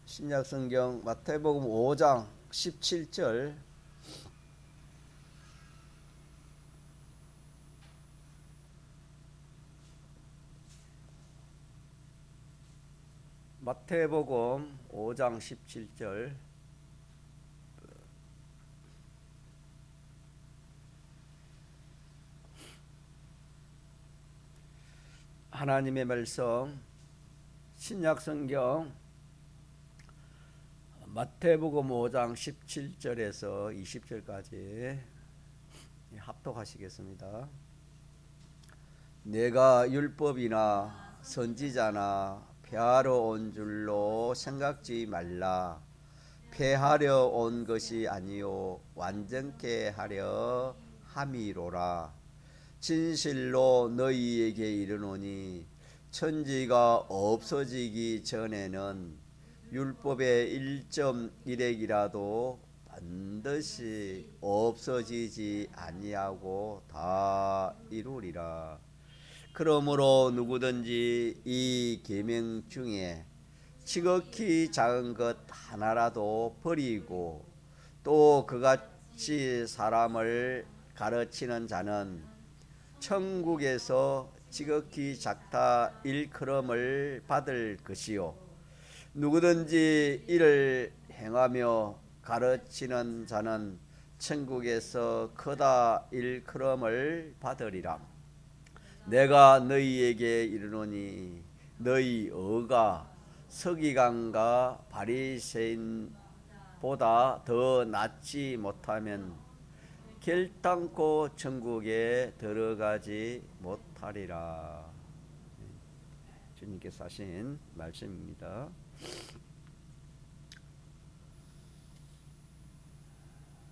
신약성경 마태복음 5장 17절. 마태복음 5장 17절. 하나님의 말씀, 신약성경 마태복음 5장 17절에서 20절까지 합독하시겠습니다. 내가 율법이나 선지자나 폐하러 온 줄로 생각지 말라. 폐하려 온 것이 아니요 완전케 하려 함이로라. 진실로 너희에게 이르노니 천지가 없어지기 전에는 율법의 1.1획이라도 반드시 없어지지 아니하고 다 이루리라. 그러므로 누구든지 이 계명 중에 지극히 작은 것 하나라도 버리고 또 그같이 사람을 가르치는 자는 천국에서 지극히 작다 일컬음을 받을 것이요 누구든지 이를 행하며 가르치는 자는 천국에서 크다 일컬음을 받으리라. 내가 너희에게 이르노니 너희 어가 서기관과 바리새인보다 더 낫지 못하면 결단코 천국에 들어가지 못하리라. 주님께서 하신 말씀입니다.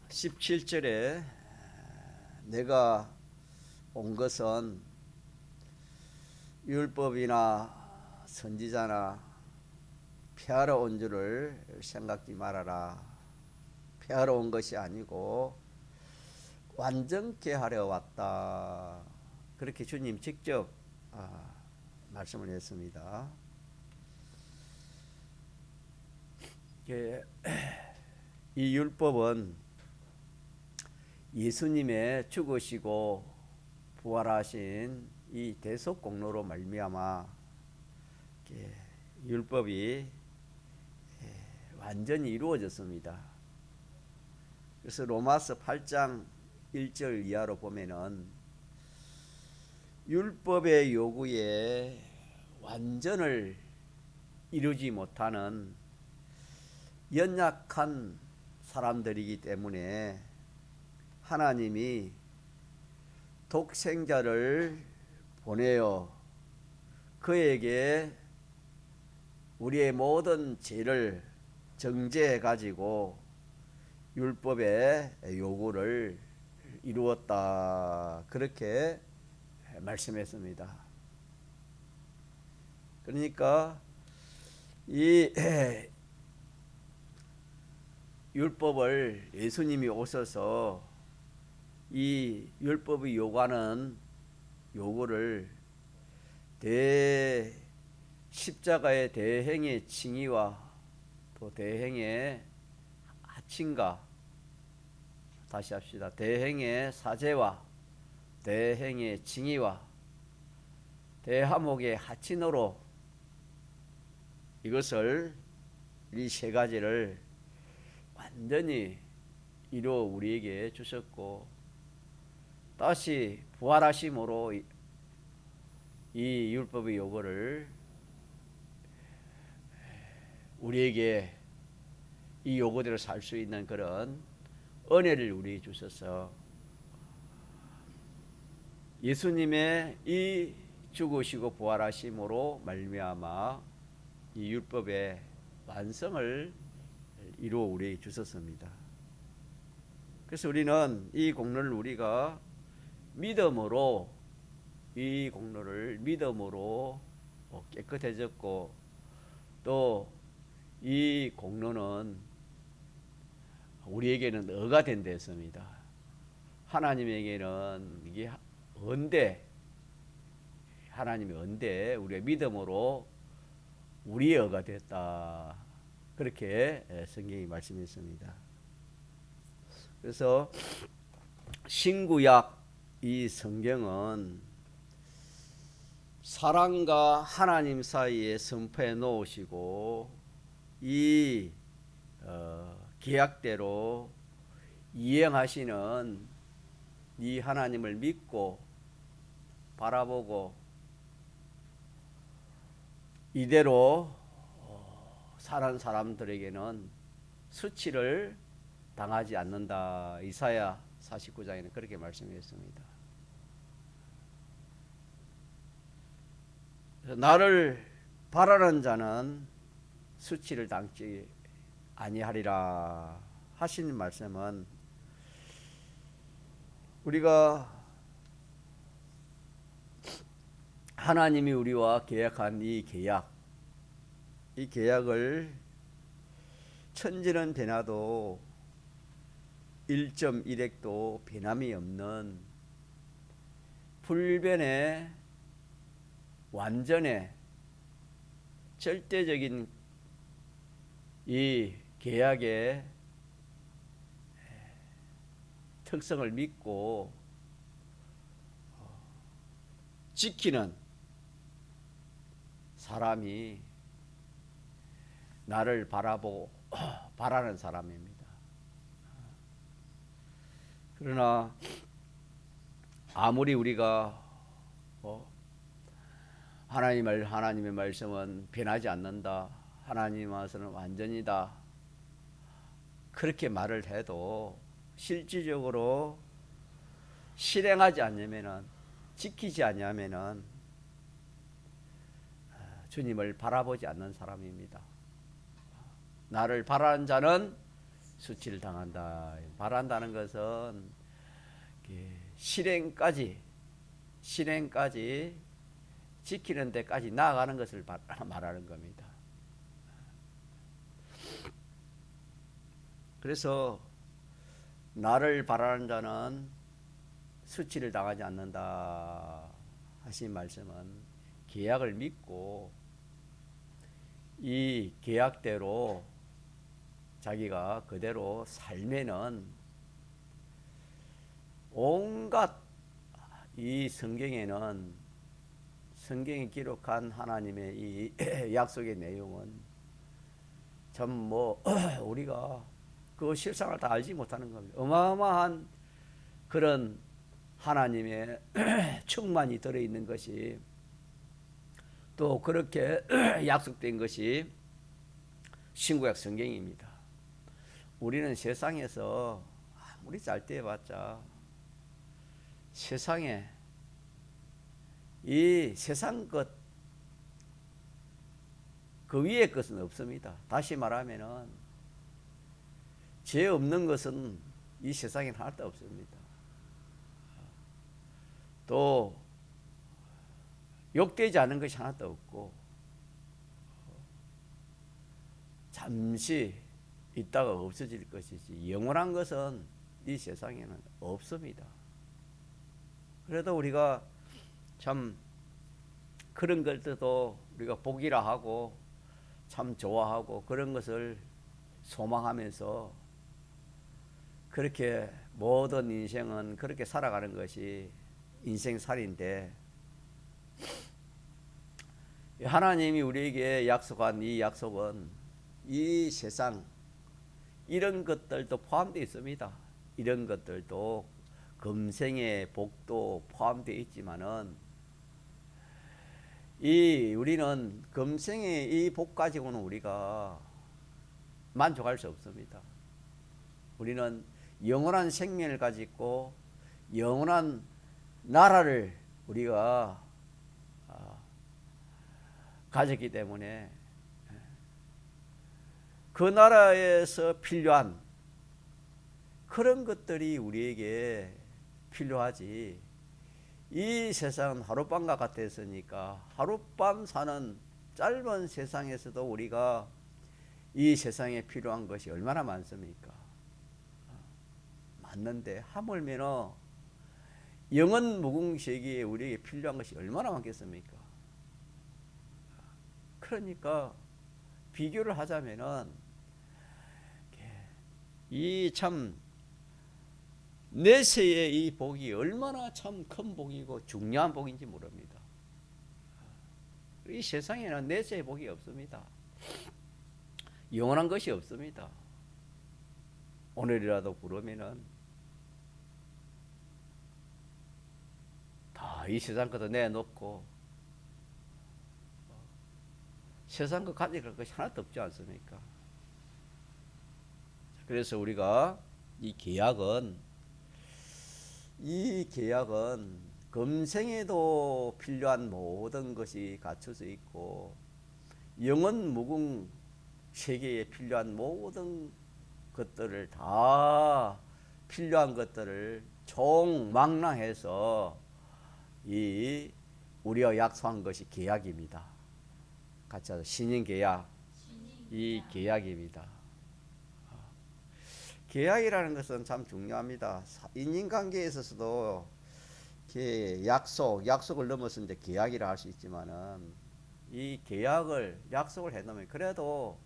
17절에 내가 온 것은 율법이나 선지자나 폐하러 온 줄을 생각지 말아라. 폐하러 온 것이 아니고 완전케 하려 왔다. 그렇게 주님 직접 말씀을 했습니다. 이 율법은 예수님의 죽으시고 부활하신 이 대속공로로 말미암아 율법이 완전히 이루어졌습니다. 그래서 로마서 8장 1절 이하로 보면은 율법의 요구에 완전을 이루지 못하는 연약한 사람들이기 때문에 하나님이 독생자를 보내어 그에게 우리의 모든 죄를 정죄해 가지고 율법의 요구를 이루었다. 그렇게 말씀했습니다. 그러니까 이 율법을 예수님이 오셔서 이 율법이 요구하는 요구를 십자가의 대행의 칭의와 또 대행의 하친과 다시 합시다. 대행의 사죄와 대행의 칭의와 대화목의 하친으로 이것을 이 세 가지를 완전히 이루어 우리에게 주셨고 다시 부활하심으로 이 율법의 요구를 우리에게 이 요구대로 살 수 있는 그런 은혜를 우리에게 주셔서 예수님의 이 죽으시고 부활하심으로 말미암아 이 율법의 완성을 이루어 우리에게 주셨습니다. 그래서 우리는 이 공로를 우리가 믿음으로 이 공로를 믿음으로 깨끗해졌고 또 이 공로는 우리에게는 의가 된 데였습니다. 하나님에게는 이게 은대, 하나님의 은대, 우리의 믿음으로 우리의 의가 되었다. 그렇게 성경이 말씀했습니다. 그래서 신구약 이 성경은 사람과 하나님 사이에 선포해 놓으시고 이 계약대로 이행하시는 이 하나님을 믿고 바라보고 이대로 사는 사람들에게는 수치를 당하지 않는다. 이사야 49장에는 그렇게 말씀했습니다. 나를 바라는 자는 수치를 당치 아니하리라 하신 말씀은 우리가 하나님이 우리와 계약한 이 계약을 천지는 변화도 1.1핵도 변함이 없는 불변의 완전의 절대적인 이 계약의 특성을 믿고 지키는 사람이 나를 바라보고 바라는 사람입니다. 그러나 아무리 우리가 하나님의 말씀은 변하지 않는다. 하나님 와서는 완전이다. 그렇게 말을 해도 실질적으로 실행하지 않으면은 지키지 않으면은 주님을 바라보지 않는 사람입니다. 나를 바라는 자는 수치를 당한다. 바란다는 것은 실행까지 지키는 데까지 나아가는 것을 말하는 겁니다. 그래서 나를 바라는 자는 수치를 당하지 않는다 하신 말씀은 계약을 믿고 이 계약대로 자기가 그대로 살면은 온갖 이 성경에 기록한 하나님의 이 약속의 내용은 참 우리가 그 실상을 다 알지 못하는 겁니다. 어마어마한 그런 하나님의 충만이 들어있는 것이 또 그렇게 약속된 것이 신구약 성경입니다. 우리는 세상에서 아무리 잘 해봤자 세상에 이 세상 것 그 위의 것은 없습니다. 다시 말하면은 죄 없는 것은 이 세상에 하나도 없습니다. 또 욕되지 않은 것이 하나도 없고 잠시 있다가 없어질 것이지 영원한 것은 이 세상에는 없습니다. 그래도 우리가 참 그런 것들도 우리가 복이라 하고 참 좋아하고 그런 것을 소망하면서 그렇게 모든 인생은 그렇게 살아가는 것이 인생살인데 하나님이 우리에게 약속한 이 약속은 이 세상 이런 것들도 포함되어 있습니다. 이런 것들도 금생의 복도 포함되어 있지만은 우리는 금생의 이 복 가지고는 우리가 만족할 수 없습니다. 우리는 영원한 생명을 가지고 영원한 나라를 우리가 가졌기 때문에 그 나라에서 필요한 그런 것들이 우리에게 필요하지. 이 세상은 하룻밤과 같았으니까 하룻밤 사는 짧은 세상에서도 우리가 이 세상에 필요한 것이 얼마나 많습니까? 많는데 하물며 영원 무궁 세계에 우리에게 필요한 것이 얼마나 많겠습니까? 그러니까 비교를 하자면은 이 참 내세의 이 복이 얼마나 참 큰 복이고 중요한 복인지 모릅니다. 이 세상에는 내세의 복이 없습니다. 영원한 것이 없습니다. 오늘이라도 부르면은 다 이 세상 것도 내놓고 세상 것 가져갈 것이 하나도 없지 않습니까? 그래서 우리가 이 계약은 금생에도 필요한 모든 것이 갖춰져 있고 영원 무궁 세계에 필요한 모든 것들을 다 필요한 것들을 총망라해서 이 우리와 약속한 것이 계약입니다. 같이 하자. 신인계약. 이 계약입니다. 계약이라는 것은 참 중요합니다. 인간관계에 있어서도 약속을 넘어서 이제 계약이라 할 수 있지만은 이 약속을 해놓으면 그래도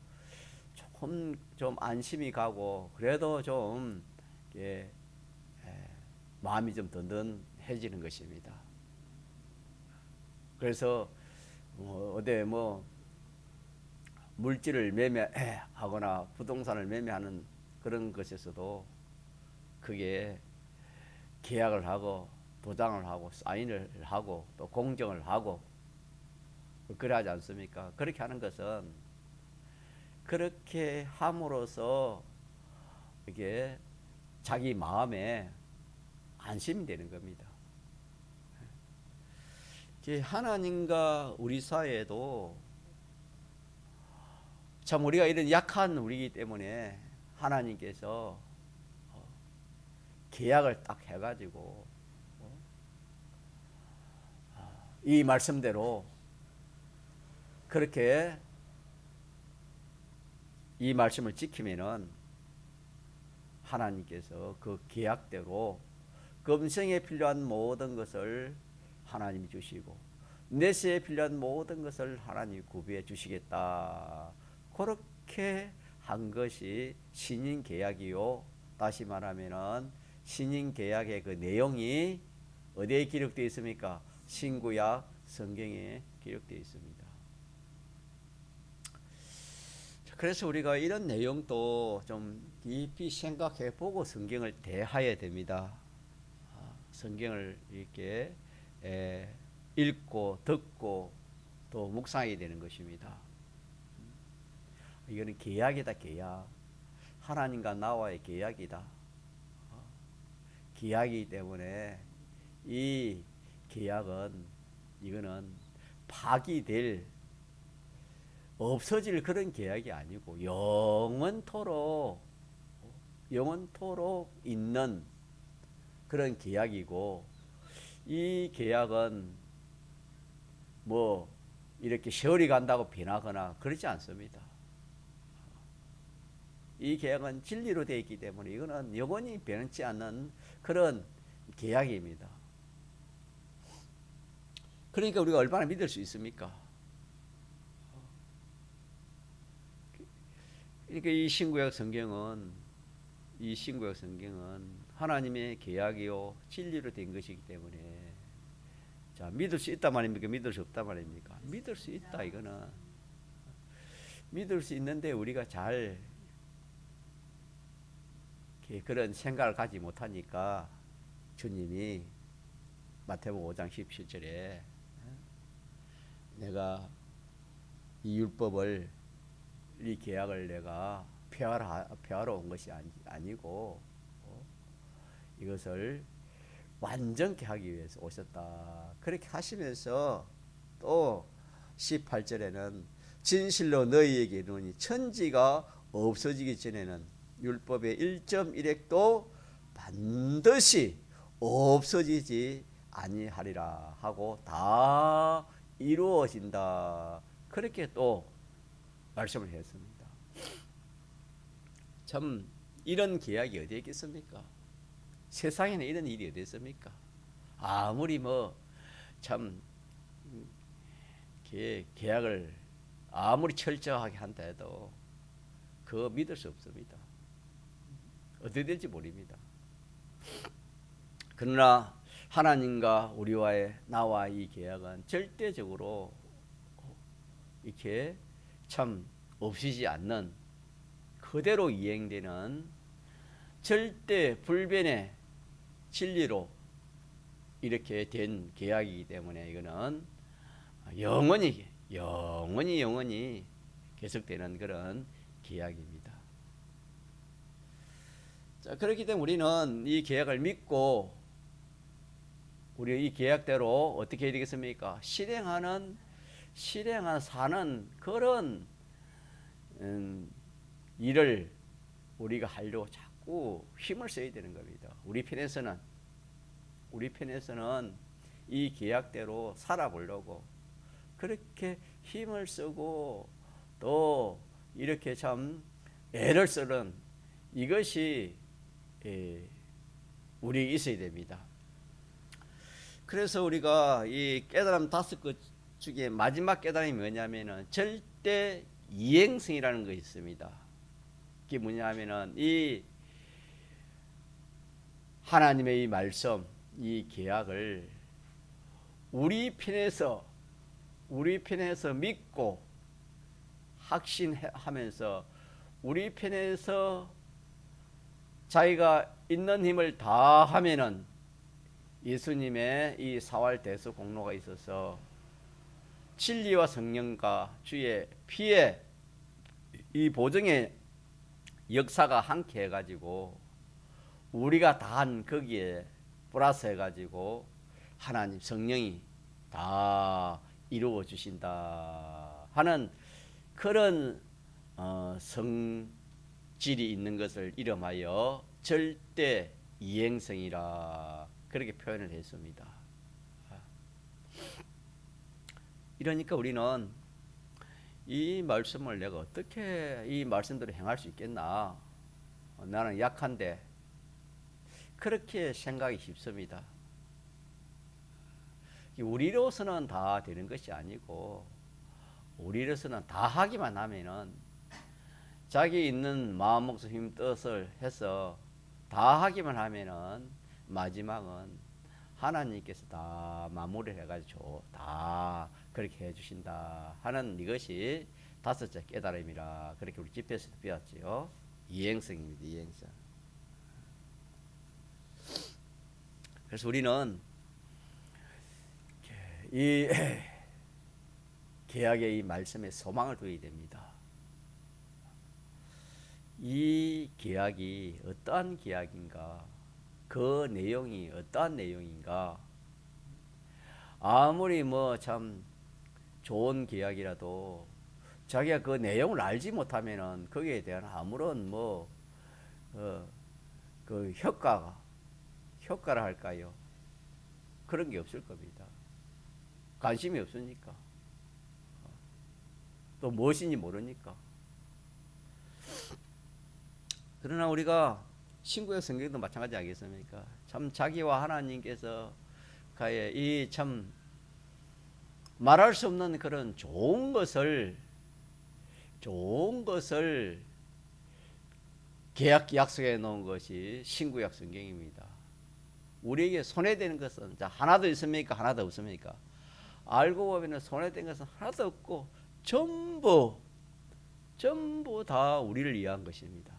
조금 좀 안심이 가고 그래도 좀 마음이 좀 든든해지는 것입니다. 그래서 어디 물질을 매매하거나 부동산을 매매하는 그런 것에서도 그게 계약을 하고 도장을 하고 사인을 하고 또 공정을 하고 그래 하지 않습니까? 그렇게 하는 것은 그렇게 함으로써 이게 자기 마음에 안심이 되는 겁니다. 하나님과 우리 사이에도 참 우리가 이런 약한 우리이기 때문에 하나님께서 계약을 딱 해가지고 이 말씀대로 그렇게 이 말씀을 지키면은 하나님께서 그 계약대로 금생에 필요한 모든 것을 하나님이 주시고 내세에 필요한 모든 것을 하나님이 구비해 주시겠다. 그렇게 한 것이 신인계약이요. 다시 말하면은 신인계약의 그 내용이 어디에 기록되어 있습니까? 신구약 성경에 기록되어 있습니다. 그래서 우리가 이런 내용도 좀 깊이 생각해 보고 성경을 대해야 됩니다. 성경을 이렇게 읽고 듣고 또 묵상하게 되는 것입니다. 이거는 계약이다. 계약. 하나님과 나와의 계약이다. 계약이기 때문에 이 계약은 이거는 파기될 없어질 그런 계약이 아니고 영원토록 있는 그런 계약이고 이 계약은 이렇게 세월이 간다고 변하거나 그렇지 않습니다. 이 계약은 진리로 되어 있기 때문에 이거는 영원히 변치 않는 그런 계약입니다. 그러니까 우리가 얼마나 믿을 수 있습니까? 그러니까 이 신구약 성경은 하나님의 계약이요 진리로 된 것이기 때문에 자 믿을 수 있단 말입니까? 믿을 수 없단 말입니까? 믿을 수 있다. 이거는 믿을 수 있는데 우리가 잘 그런 생각을 가지 못하니까 주님이 마태복음 5장 17절에 내가 이 율법을 이 계약을 내가 폐하러 온 것이 아니고 이것을 완전케 하기 위해서 오셨다. 그렇게 하시면서 또 18절에는 진실로 너희에게 이르노니 천지가 없어지기 전에는 율법의 1.1획도 반드시 없어지지 아니하리라 하고 다 이루어진다. 그렇게 또 말씀을 했습니다. 참 이런 계약이 어디에 있겠습니까? 세상에는 이런 일이 어디 있습니까? 아무리 참 계약을 아무리 철저하게 한다 해도 그거 믿을 수 없습니다. 어떻게 될지 모릅니다. 그러나 하나님과 나와 이 계약은 절대적으로 이렇게 참 없이지 않는 그대로 이행되는 절대 불변의 진리로 이렇게 된 계약이기 때문에 이거는 영원히 계속되는 그런 계약입니다. 자, 그렇기 때문에 우리는 이 계약을 믿고 우리 이 계약대로 어떻게 해야 되겠습니까? 사는 그런 일을 우리가 하려고 자꾸 힘을 써야 되는 겁니다. 우리 편에서는 이 계약대로 살아보려고 그렇게 힘을 쓰고 또 이렇게 참 애를 쓰는 이것이 우리 있어야 됩니다. 그래서 우리가 이 깨달음 5것 중에 마지막 깨달음이 뭐냐면은 절대 이행성이라는 것이 있습니다. 그게 뭐냐면은 이 하나님의 이 말씀, 이 계약을 우리 편에서 믿고 확신하면서 우리 편에서 자기가 있는 힘을 다하면은 예수님의 이 사활 대수 공로가 있어서 진리와 성령과 주의 피에 이 보증의 역사가 함께 해가지고 우리가 다 한 거기에 플러스 해가지고 하나님 성령이 다 이루어 주신다 하는 그런 성질이 있는 것을 이름하여 절대 이행성이라 그렇게 표현을 했습니다. 이러니까 우리는 이 말씀을 내가 어떻게 이 말씀대로 행할 수 있겠나? 나는 약한데 그렇게 생각이 쉽습니다. 우리로서는 다 되는 것이 아니고 우리로서는 다 하기만 하면은 자기 있는 마음, 목숨, 힘, 뜻을 해서 다 하기만 하면은 마지막은 하나님께서 다 마무리를 해가지고 다 그렇게 해주신다 하는 이것이 5째 깨달음이라 그렇게 우리 집회에서도 배웠지요. 이행성입니다. 이행성. 그래서 우리는 이 계약의 이 말씀에 소망을 둬야 됩니다. 이 계약이 어떠한 계약인가? 그 내용이 어떠한 내용인가? 아무리 뭐 참 좋은 계약이라도 자기가 그 내용을 알지 못하면은 거기에 대한 아무런 그 효과를 할까요? 그런 게 없을 겁니다. 관심이 없으니까. 또 무엇인지 모르니까. 그러나 우리가 신구약 성경도 마찬가지 아니겠습니까? 참 자기와 하나님께서 이 참 말할 수 없는 그런 좋은 것을 계약 약속해 놓은 것이 신구약 성경입니다. 우리에게 손해되는 것은 하나도 있습니까? 하나도 없습니까? 알고 보면 손해된 것은 하나도 없고 전부 다 우리를 위한 것입니다.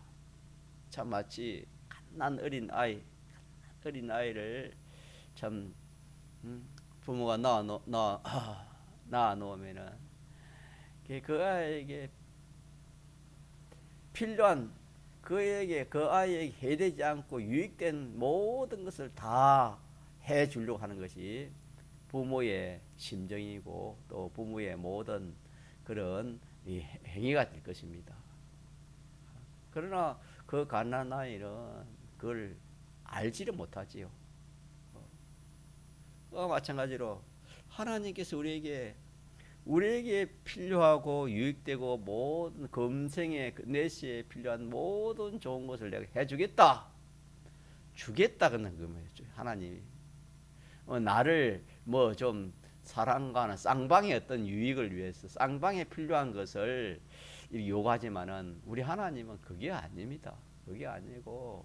참 마치 갓난 어린 아이를 참 부모가 낳아 놓으면은 그 아이에게 필요한 그 아이에게 해되지 않고 유익된 모든 것을 다 해주려고 하는 것이 부모의 심정이고 또 부모의 모든 그런 행위가 될 것입니다. 그러나 그 갓난 아이는 그걸 알지를 못하지요. 마찬가지로 하나님께서 우리에게 필요하고 유익되고 모든 금생의 내시에 필요한 모든 좋은 것을 내가 해주겠다. 주겠다 그는 거예요. 하나님이 나를 좀 사람과는 쌍방의 어떤 유익을 위해서 쌍방에 필요한 것을 요구하지만은 우리 하나님은 그게 아닙니다. 그게 아니고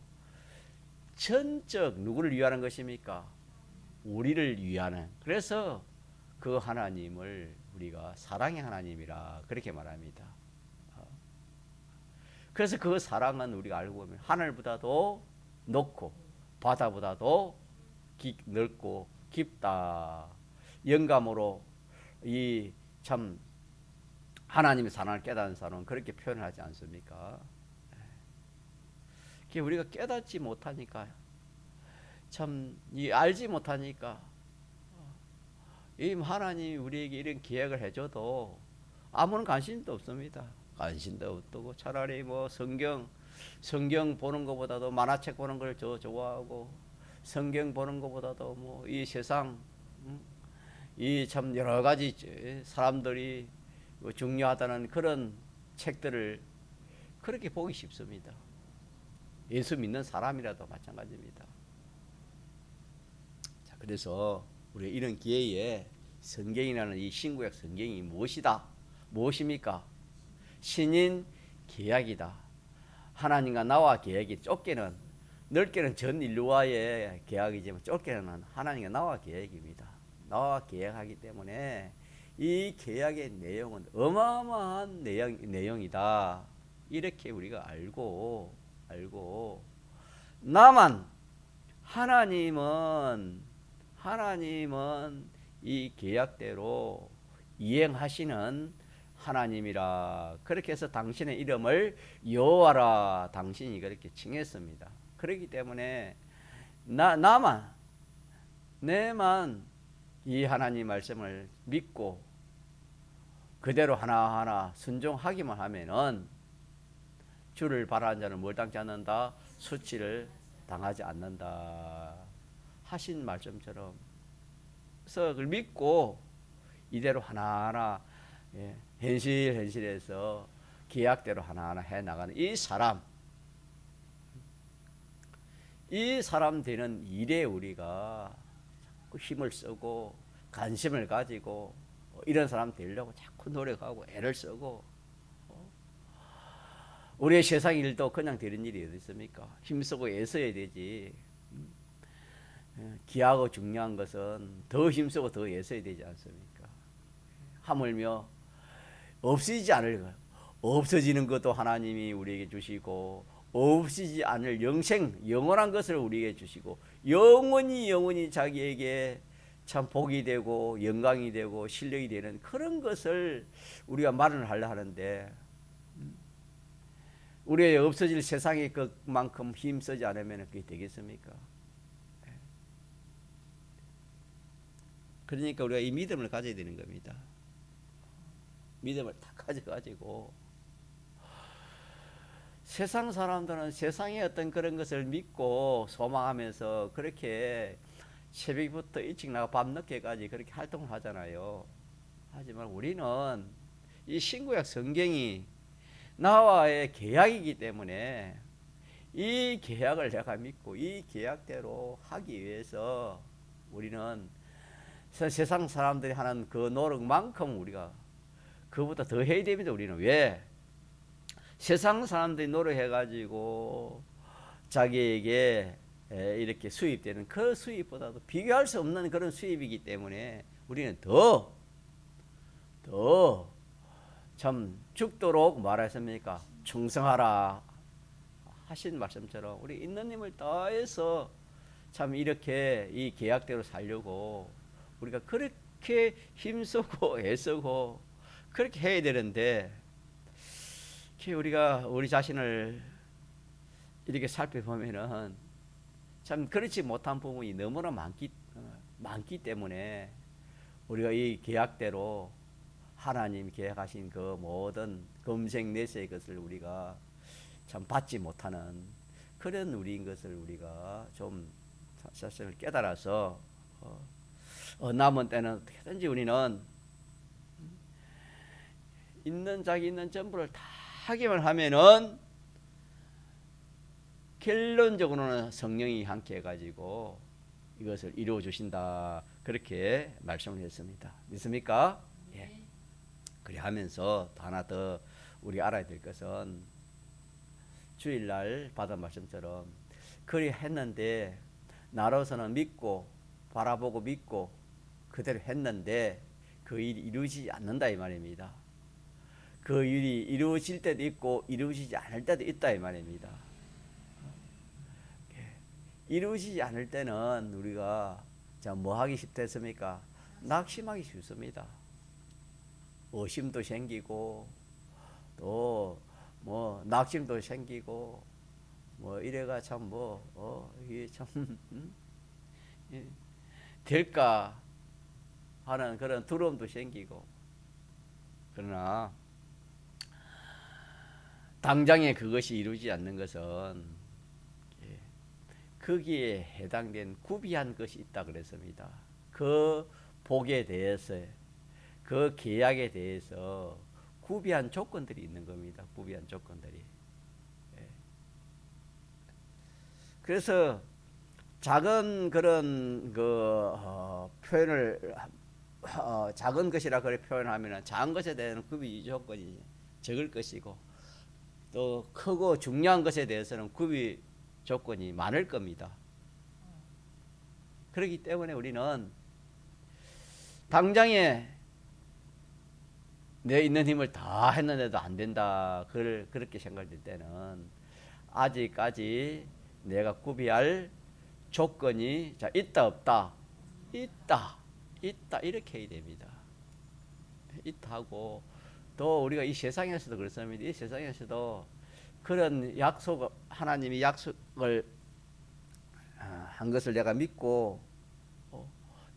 전적 누구를 위하는 것입니까? 우리를 위하는. 그래서 그 하나님을 우리가 사랑의 하나님이라 그렇게 말합니다. 그래서 그 사랑은 우리가 알고 보면 하늘보다도 높고 바다보다도 넓고 깊다. 영감으로 이 참 하나님의 사랑을 깨닫는 사람은 그렇게 표현하지 않습니까? 우리가 깨닫지 못하니까 참 알지 못하니까 이 하나님이 우리에게 이런 기획을 해줘도 아무런 관심도 없습니다. 관심도 없고 차라리 뭐 성경 보는 것보다도 만화책 보는 걸 좋아하고 성경 보는 것보다도 뭐 이 세상 이 참 여러 가지 사람들이 중요하다는 그런 책들을 그렇게 보기 쉽습니다. 예수 믿는 사람이라도 마찬가지입니다. 자, 그래서 우리 이런 기회에 성경이라는 이 신구약 성경이 무엇입니까? 신인 계약이다. 하나님과 나와 계약이 좁게는 넓게는 전 인류와의 계약이지만 좁게는 하나님과 나와 계약입니다. 나와 계약하기 때문에 이 계약의 내용은 어마어마한 내용이다. 이렇게 우리가 알고 나만 하나님은 이 계약대로 이행하시는 하나님이라 그렇게 해서 당신의 이름을 여호와라 당신이 그렇게 칭했습니다. 그렇기 때문에 내만 이 하나님 말씀을 믿고 그대로 하나하나 순종하기만 하면은 주를 바라는 자는 뭘 당치 않는다? 수치를 당하지 않는다 하신 말씀처럼 그래서 그걸 믿고 이대로 하나하나 현실해서 계약대로 하나하나 해나가는 이 사람 되는 일에 우리가 자꾸 힘을 쓰고 관심을 가지고 이런 사람 되려고 자꾸 노력하고 애를 쓰고 우리의 세상 일도 그냥 되는 일이 어디 있습니까? 힘쓰고 애써야 되지. 귀하고 중요한 것은 더 힘쓰고 더 애써야 되지 않습니까? 하물며 없어지지 않을 것, 없어지는 것도 하나님이 우리에게 주시고 없어지지 않을 영원한 것을 우리에게 주시고 영원히 자기에게 참 복이 되고 영광이 되고 실력이 되는 그런 것을 우리가 말을 하려 하는데 우리의 없어질 세상에 그만큼 힘쓰지 않으면 그게 되겠습니까? 그러니까 우리가 이 믿음을 가져야 되는 겁니다. 믿음을 다 가져가지고 세상 사람들은 세상의 어떤 그런 것을 믿고 소망하면서 그렇게 새벽부터 일찍 나가 밤늦게까지 그렇게 활동을 하잖아요. 하지만 우리는 이 신구약 성경이 나와의 계약이기 때문에 이 계약을 내가 믿고 이 계약대로 하기 위해서 우리는 세상 사람들이 하는 그 노력만큼 우리가 그보다 더 해야 됩니다. 우리는 왜? 세상 사람들이 노력해가지고 자기에게 이렇게 수입되는 그 수입보다도 비교할 수 없는 그런 수입이기 때문에 우리는 더 참 죽도록 말했습니까? 충성하라 하신 말씀처럼 우리 있는 힘을 다해서 참 이렇게 이 계약대로 살려고 우리가 그렇게 힘쓰고 애쓰고 그렇게 해야 되는데 우리가 우리 자신을 이렇게 살펴보면은 참 그렇지 못한 부분이 너무나 많기 때문에 우리가 이 계약대로 하나님 계약하신 그 모든 검색 내세의 것을 우리가 참 받지 못하는 그런 우리인 것을 우리가 좀 사실을 깨달아서 남은 때는 어떻게든지 우리는 자기 있는 전부를 다 하기만 하면은 결론적으로는 성령이 함께 해가지고 이것을 이루어 주신다 그렇게 말씀을 했습니다. 믿습니까? 예. 그래 하면서 또 하나 더 우리 알아야 될 것은 주일날 받은 말씀처럼 그리 했는데 나로서는 믿고 바라보고 믿고 그대로 했는데 그 일이 이루어지지 않는다 이 말입니다. 그 일이 이루어질 때도 있고 이루어지지 않을 때도 있다 이 말입니다. 이루어지지 않을 때는 우리가 뭐 하기 쉽겠습니까? 낙심하기 쉽습니다. 의심도 생기고 또 뭐 낙심도 생기고 뭐 이래가 참 이게 참 될까 하는 그런 두려움도 생기고. 그러나 당장에 그것이 이루어지지 않는 것은 거기에 해당된 구비한 것이 있다 그랬습니다. 그 복에 대해서 그 계약에 대해서 구비한 조건들이 있는 겁니다. 구비한 조건들이. 그래서 작은 그런 표현을 작은 것이라 그래 표현하면은 작은 것에 대한 구비 조건이 적을 것이고 또 크고 중요한 것에 대해서는 구비 조건이 많을 겁니다. 그렇기 때문에 우리는 당장에 내 있는 힘을 다 했는데도 안 된다. 그렇게 생각될 때는 아직까지 내가 구비할 조건이 있다 없다? 있다 이렇게 해야 됩니다. 있다고 또 우리가 이 세상에서도 그렇습니다. 이 세상에서도 그런 약속 하나님이 약속을 한 것을 내가 믿고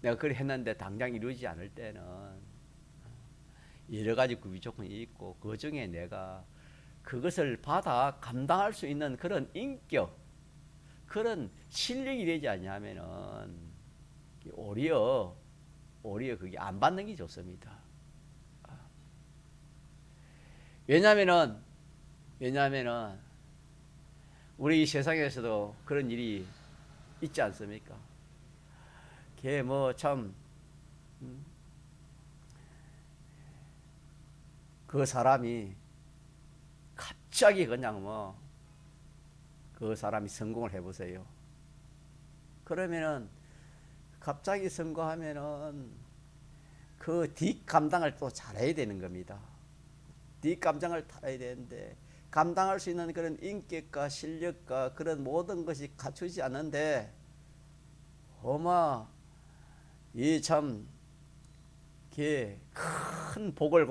내가 그걸 했는데 당장 이루어지지 않을 때는 여러 가지 구비 조건이 있고 그 중에 내가 그것을 받아 감당할 수 있는 그런 인격 그런 실력이 되지 않냐면은 오히려 그게 안 받는 게 좋습니다. 왜냐면은 우리 이 세상에서도 그런 일이 있지 않습니까? 걔 참 그 사람이 갑자기 그냥 그 사람이 성공을 해보세요. 그러면은 갑자기 성공하면은 그 뒷감당을 또 잘해야 되는 겁니다. 뒷감당을 잘해야 되는데 감당할 수 있는 그런 인격과 실력과 그런 모든 것이 갖추지 않는데 이 참 큰 복을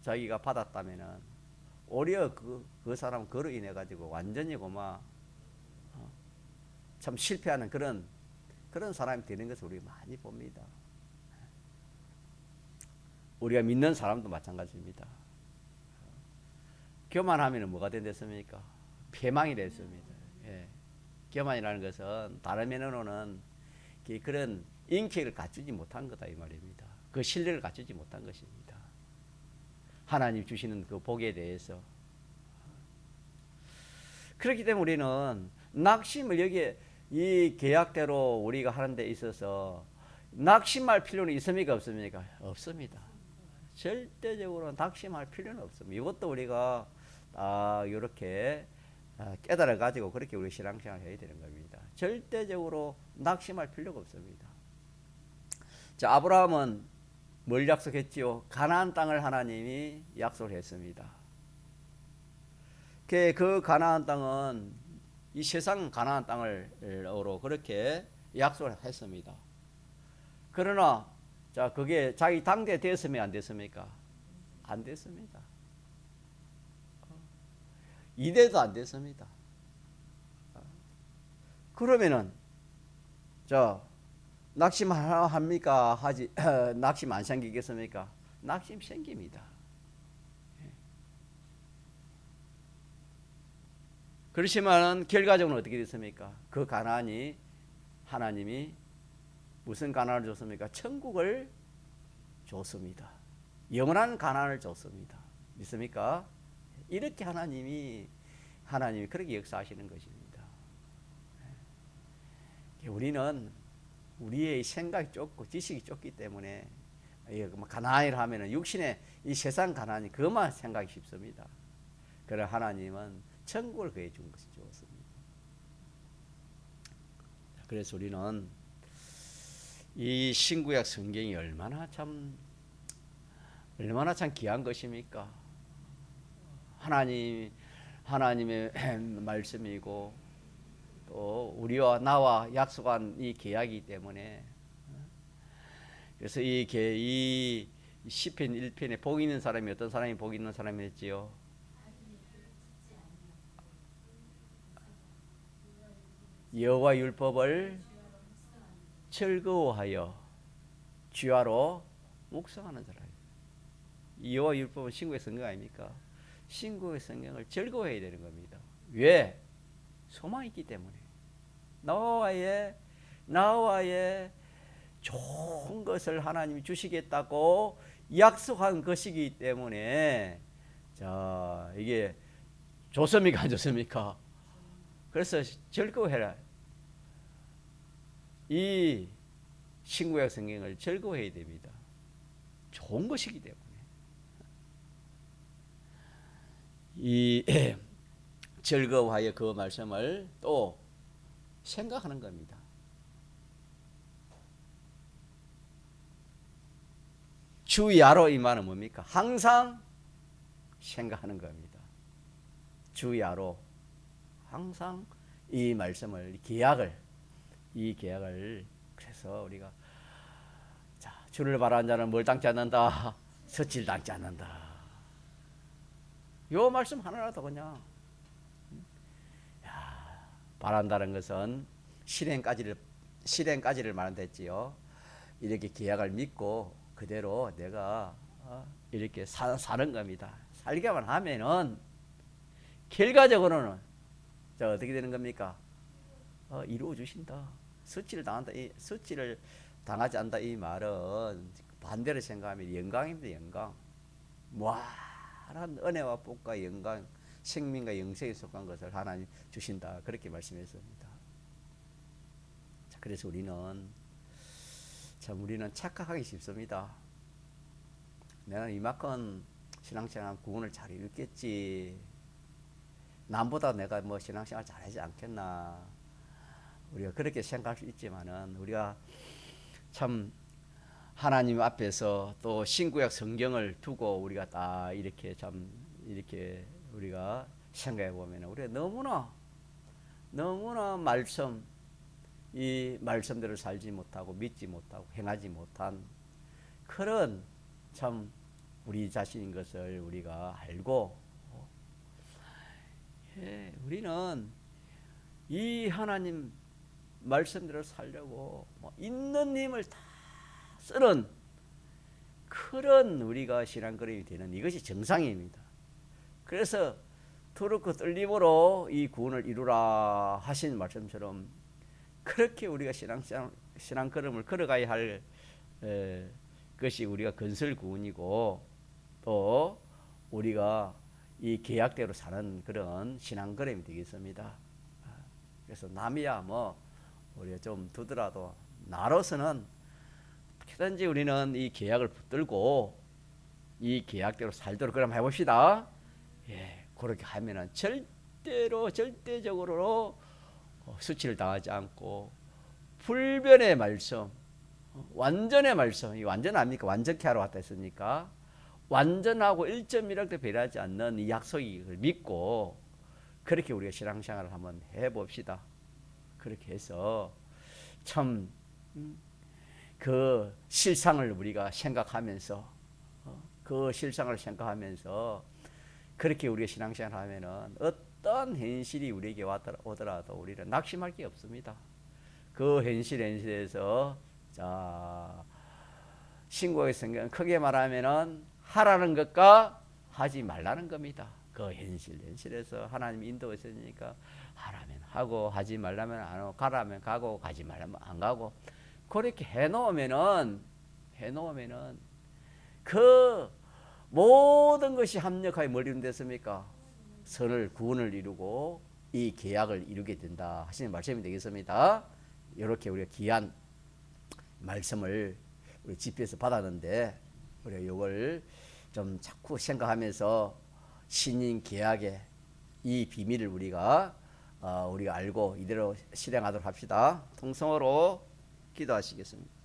자기가 받았다면은 오히려 그 사람 그로 인해 가지고 완전히 참 실패하는 그런 사람이 되는 것을 우리가 많이 봅니다. 우리가 믿는 사람도 마찬가지입니다. 교만하면 뭐가 된댔습니까? 패망이 됐습니다. 예. 교만이라는 것은 다른 면으로는 그런 인격을 갖추지 못한 거다 이 말입니다. 그 신뢰를 갖추지 못한 것입니다. 하나님 주시는 그 복에 대해서. 그렇기 때문에 우리는 낙심을 여기에 이 계약대로 우리가 하는 데 있어서 낙심할 필요는 있습니까 없습니까? 없습니다. 절대적으로 낙심할 필요는 없습니다. 이것도 우리가 이렇게 깨달아 가지고 그렇게 우리 신앙생활을 해야 되는 겁니다. 절대적으로 낙심할 필요가 없습니다. 자, 아브라함은 뭘 약속했지요? 가나안 땅을 하나님이 약속을 했습니다. 그 가나안 땅은 이 세상 가나안 땅으로 그렇게 약속을 했습니다. 그러나 자, 그게 자기 당대에 됐으면 안 됐습니까? 안 됐습니다. 이대도 안 됐습니다. 그러면은 낙심합니까? 낙심 안 생기겠습니까? 낙심 생깁니다. 그렇지만 결과적으로 어떻게 됐습니까? 그 가나안이 하나님이 무슨 가나안을 줬습니까? 천국을 줬습니다. 영원한 가나안을 줬습니다. 믿습니까? 이렇게 하나님이 그렇게 역사하시는 것입니다. 우리는 우리의 생각이 좁고 지식이 좁기 때문에 가나안이라 하면은 육신의 이 세상 가나안이 그것만 생각이 쉽습니다. 그러나 하나님은 천국을 그에 준 것이 좋습니다. 그래서 우리는 이 신구약 성경이 얼마나 참 귀한 것입니까? 하나님의 말씀이고 또 우리와 나와 약속한 이 계약이기 때문에 그래서 이 시편 1편에 복 있는 사람이 어떤 사람이 복 있는 사람이었지요? 여호와 율법을 즐거워하여 주야로 묵상하는 사람. 여호와 율법은 신구의 성경 아닙니까? 신구의 성경을 즐거워해야 되는 겁니다. 왜? 소망이 있기 때문에. 나와의 좋은 것을 하나님이 주시겠다고 약속한 것이기 때문에 자, 이게 좋습니까 안 좋습니까? 그래서 즐거워해라. 이 신구약 성경을 즐거워해야 됩니다. 좋은 것이기 때문에. 이 즐거워하여 그 말씀을 또 생각하는 겁니다. 주야로 이 말은 뭡니까? 항상 생각하는 겁니다. 주야로 항상 이 말씀을 이 계약을 그래서 우리가 자, 주를 바라는 자는 뭘 당치 않는다? 서치를 당치 않는다. 요 말씀 하나라도 그냥 바란다는 것은 실행까지를 말한댔지요. 이렇게 계약을 믿고 그대로 내가 이렇게 사는 겁니다. 살게만 하면은 결과적으로는 자 어떻게 되는 겁니까? 이루어 주신다. 서치를 당하지 않는다. 이 말은 반대로 생각하면 영광입니다. 영광. 무한한 은혜와 복과 영광, 생명과 영생에 속한 것을 하나님 주신다. 그렇게 말씀했습니다. 자, 그래서 우리는 착각하기 쉽습니다. 내가 이만큼 신앙생활 구원을 잘 이뤘겠지. 남보다 내가 뭐 신앙생활 잘하지 않겠나. 우리가 그렇게 생각할 수 있지만은 우리가 참 하나님 앞에서 또 신구약 성경을 두고 우리가 딱 이렇게 우리가 생각해 보면 우리가 너무나 이 말씀대로 살지 못하고 믿지 못하고 행하지 못한 그런 참 우리 자신인 것을 우리가 알고 우리는 이 하나님 말씀대로 살려고 있는 힘을 다 쓰는 그런 우리가 신앙걸음이 되는 이것이 정상입니다. 그래서 두렵고 떨림으로 이 구원을 이루라 하신 말씀처럼 그렇게 우리가 신앙걸음을 걸어가야 할 것이 우리가 건설 구원이고 또 우리가 이 계약대로 사는 그런 신앙걸음이 되겠습니다. 그래서 남이야 우리가 좀 두더라도 나로서는 어떻게든지 우리는 이 계약을 붙들고 이 계약대로 살도록 그럼 해봅시다. 그렇게 하면은 절대적으로 수치를 당하지 않고 불변의 말씀, 완전의 말씀, 이 완전 아닙니까? 완전케 하러 왔다 했으니까 완전하고 1.1억도 배려하지 않는 이 약속을 믿고 그렇게 우리가 신앙생활을 한번 해봅시다. 그렇게 해서 참 그 실상을 우리가 생각하면서 그렇게 우리가 신앙생활을 하면은 어떤 현실이 우리에게 오더라도 우리는 낙심할 게 없습니다. 그 현실에서 자 신구의 성경은 크게 말하면은 하라는 것과 하지 말라는 겁니다. 그 현실에서 하나님이 인도했으니까 하라면 하고 하지 말라면 안 하고 가라면 가고 가지 말라면 안 가고 그렇게 해놓으면은 그 모든 것이 합력하여 뭘 이룬댔습니까? 구원을 이루고 이 계약을 이루게 된다 하시는 말씀이 되겠습니다. 이렇게 우리가 귀한 말씀을 우리 집회에서 받았는데 우리가 이걸 좀 자꾸 생각하면서 신인 계약의 이 비밀을 우리가 알고 이대로 실행하도록 합시다. 통성으로 기도하시겠습니다.